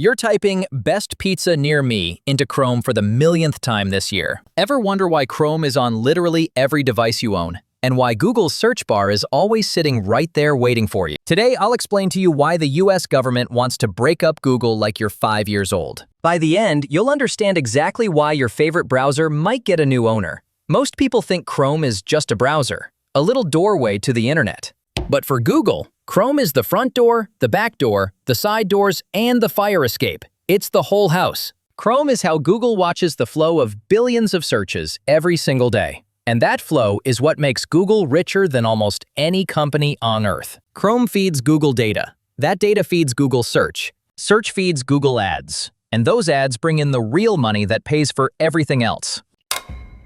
You're typing "best pizza near me" into Chrome for the millionth time this year. Ever wonder why Chrome is on literally every device you own? And why Google's search bar is always sitting right there waiting for you? Today, I'll explain to you why the US government wants to break up Google like you're 5 years old. By the end, you'll understand exactly why your favorite browser might get a new owner. Most people think Chrome is just a browser, a little doorway to the internet. But for Google, Chrome is the front door, the back door, the side doors, and the fire escape. It's the whole house. Chrome is how Google watches the flow of billions of searches every single day. And that flow is what makes Google richer than almost any company on Earth. Chrome feeds Google data. That data feeds Google Search. Search feeds Google Ads. And those ads bring in the real money that pays for everything else.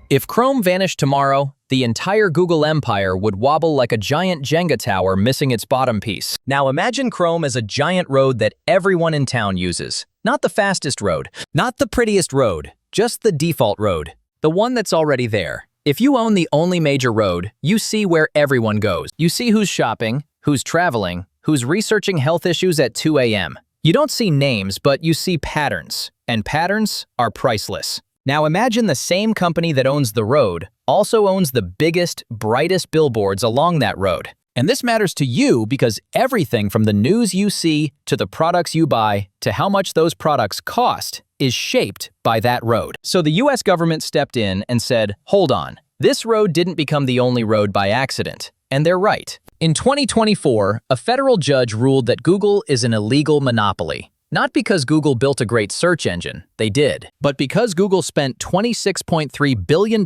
If Chrome vanished tomorrow, the entire Google empire would wobble like a giant Jenga tower missing its bottom piece. Now imagine Chrome as a giant road that everyone in town uses. Not the fastest road, not the prettiest road, just the default road, the one that's already there. If you own the only major road, you see where everyone goes. You see who's shopping, who's traveling, who's researching health issues at 2 a.m. You don't see names, but you see patterns, and patterns are priceless. Now imagine the same company that owns the road also owns the biggest, brightest billboards along that road. And this matters to you because everything from the news you see to the products you buy to how much those products cost is shaped by that road. So the US government stepped in and said, hold on, this road didn't become the only road by accident. And they're right. In 2024, a federal judge ruled that Google is an illegal monopoly. Not because Google built a great search engine, they did, but because Google spent $26.3 billion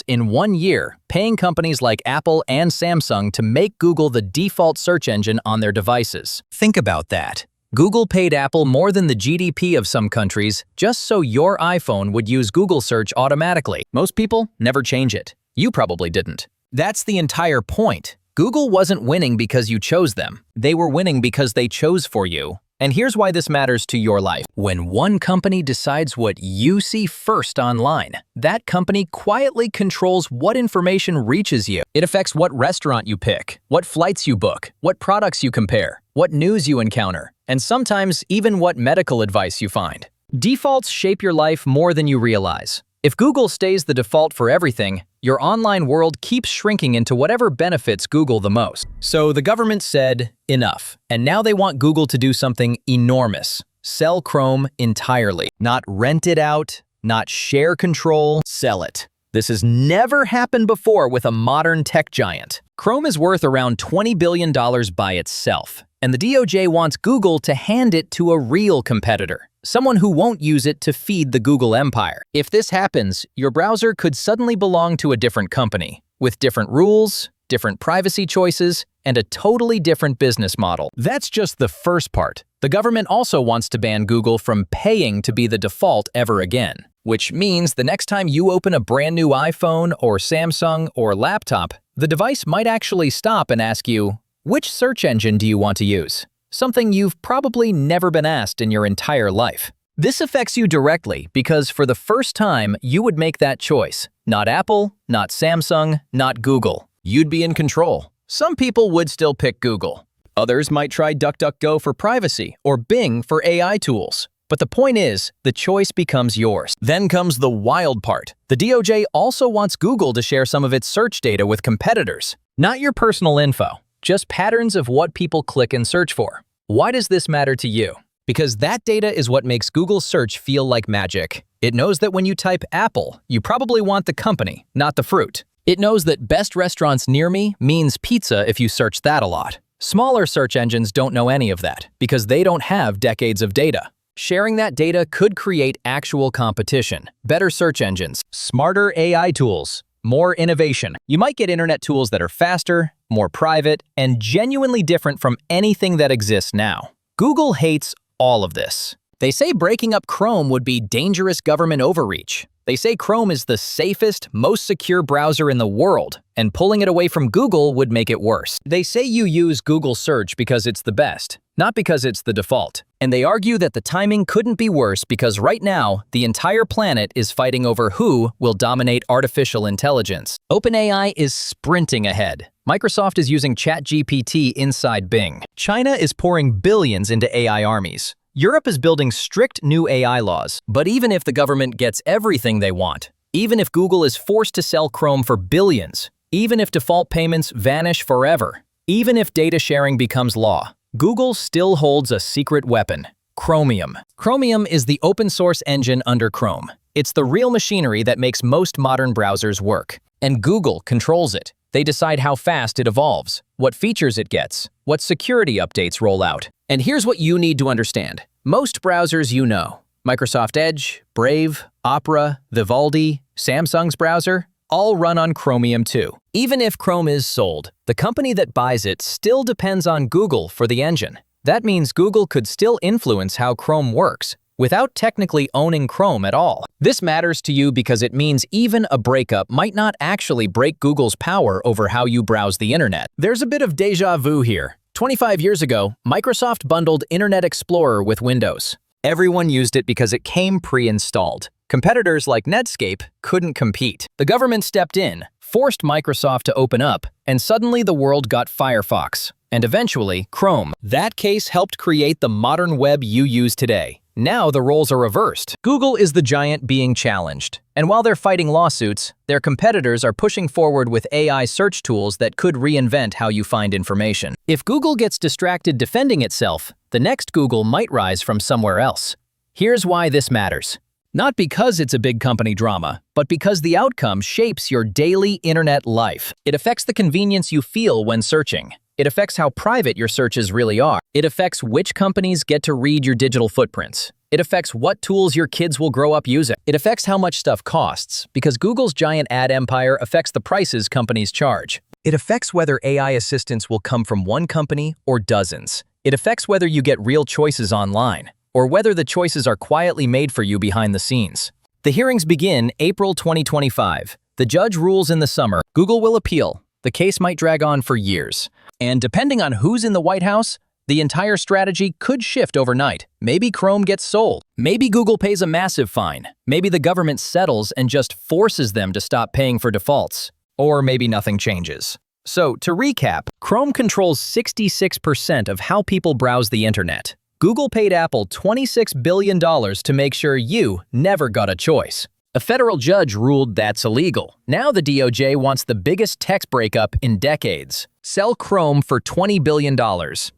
in 1 year paying companies like Apple and Samsung to make Google the default search engine on their devices. Think about that. Google paid Apple more than the GDP of some countries just so your iPhone would use Google search automatically. Most people never change it. You probably didn't. That's the entire point. Google wasn't winning because you chose them. They were winning because they chose for you. And here's why this matters to your life. When one company decides what you see first online, that company quietly controls what information reaches you. It affects what restaurant you pick, what flights you book, what products you compare, what news you encounter, and sometimes even what medical advice you find. Defaults shape your life more than you realize. If Google stays the default for everything, your online world keeps shrinking into whatever benefits Google the most. So the government said, enough. And now they want Google to do something enormous. Sell Chrome entirely. Not rent it out, not share control, sell it. This has never happened before with a modern tech giant. Chrome is worth around $20 billion by itself. And the DOJ wants Google to hand it to a real competitor. Someone who won't use it to feed the Google empire. If this happens, your browser could suddenly belong to a different company, with different rules, different privacy choices, and a totally different business model. That's just the first part. The government also wants to ban Google from paying to be the default ever again, which means the next time you open a brand new iPhone or Samsung or laptop, the device might actually stop and ask you, which search engine do you want to use? Something you've probably never been asked in your entire life. This affects you directly because for the first time, you would make that choice. Not Apple, not Samsung, not Google. You'd be in control. Some people would still pick Google. Others might try DuckDuckGo for privacy or Bing for AI tools. But the point is, the choice becomes yours. Then comes the wild part. The DOJ also wants Google to share some of its search data with competitors. Not your personal info. Just patterns of what people click and search for. Why does this matter to you? Because that data is what makes Google search feel like magic. It knows that when you type Apple, you probably want the company, not the fruit. It knows that best restaurants near me means pizza if you search that a lot. Smaller search engines don't know any of that because they don't have decades of data. Sharing that data could create actual competition, better search engines, smarter AI tools, more innovation. You might get internet tools that are faster, more private, and genuinely different from anything that exists now. Google hates all of this. They say breaking up Chrome would be dangerous government overreach. They say Chrome is the safest, most secure browser in the world, and pulling it away from Google would make it worse. They say you use Google Search because it's the best, not because it's the default. And they argue that the timing couldn't be worse because right now, the entire planet is fighting over who will dominate artificial intelligence. OpenAI is sprinting ahead. Microsoft is using ChatGPT inside Bing. China is pouring billions into AI armies. Europe is building strict new AI laws. But even if the government gets everything they want, even if Google is forced to sell Chrome for billions, even if default payments vanish forever, even if data sharing becomes law, Google still holds a secret weapon: Chromium. Chromium is the open-source engine under Chrome. It's the real machinery that makes most modern browsers work. And Google controls it. They decide how fast it evolves, what features it gets, what security updates roll out. And here's what you need to understand. Most browsers you know, Microsoft Edge, Brave, Opera, Vivaldi, Samsung's browser, all run on Chromium too. Even if Chrome is sold, the company that buys it still depends on Google for the engine. That means Google could still influence how Chrome works, without technically owning Chrome at all. This matters to you because it means even a breakup might not actually break Google's power over how you browse the internet. There's a bit of déjà vu here. 25 years ago, Microsoft bundled Internet Explorer with Windows. Everyone used it because it came pre-installed. Competitors like Netscape couldn't compete. The government stepped in, forced Microsoft to open up, and suddenly the world got Firefox, and eventually Chrome. That case helped create the modern web you use today. Now the roles are reversed. Google is the giant being challenged, and while they're fighting lawsuits, their competitors are pushing forward with AI search tools that could reinvent how you find information. If Google gets distracted defending itself, the next Google might rise from somewhere else. Here's why this matters. Not because it's a big company drama, but because the outcome shapes your daily internet life. It affects the convenience you feel when searching. It affects how private your searches really are. It affects which companies get to read your digital footprints. It affects what tools your kids will grow up using. It affects how much stuff costs, because Google's giant ad empire affects the prices companies charge. It affects whether AI assistants will come from one company or dozens. It affects whether you get real choices online, or whether the choices are quietly made for you behind the scenes. The hearings begin April 2025. The judge rules in the summer. Google will appeal. The case might drag on for years. And depending on who's in the White House, the entire strategy could shift overnight. Maybe Chrome gets sold. Maybe Google pays a massive fine. Maybe the government settles and just forces them to stop paying for defaults. Or maybe nothing changes. So, to recap, Chrome controls 66% of how people browse the internet. Google paid Apple $26 billion to make sure you never got a choice. A federal judge ruled that's illegal. Now the DOJ wants the biggest tech breakup in decades. Sell Chrome for $20 billion.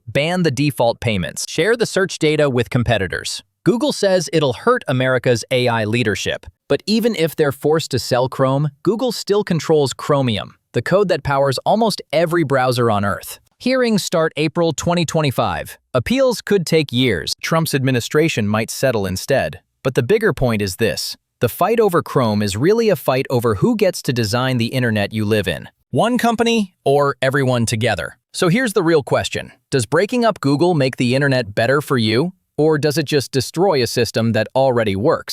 Ban the default payments. Share the search data with competitors. Google says it'll hurt America's AI leadership. But even if they're forced to sell Chrome, Google still controls Chromium, the code that powers almost every browser on Earth. Hearings start April 2025. Appeals could take years. Trump's administration might settle instead. But the bigger point is this. The fight over Chrome is really a fight over who gets to design the internet you live in. One company or everyone together? So here's the real question. Does breaking up Google make the internet better for you? Or does it just destroy a system that already works?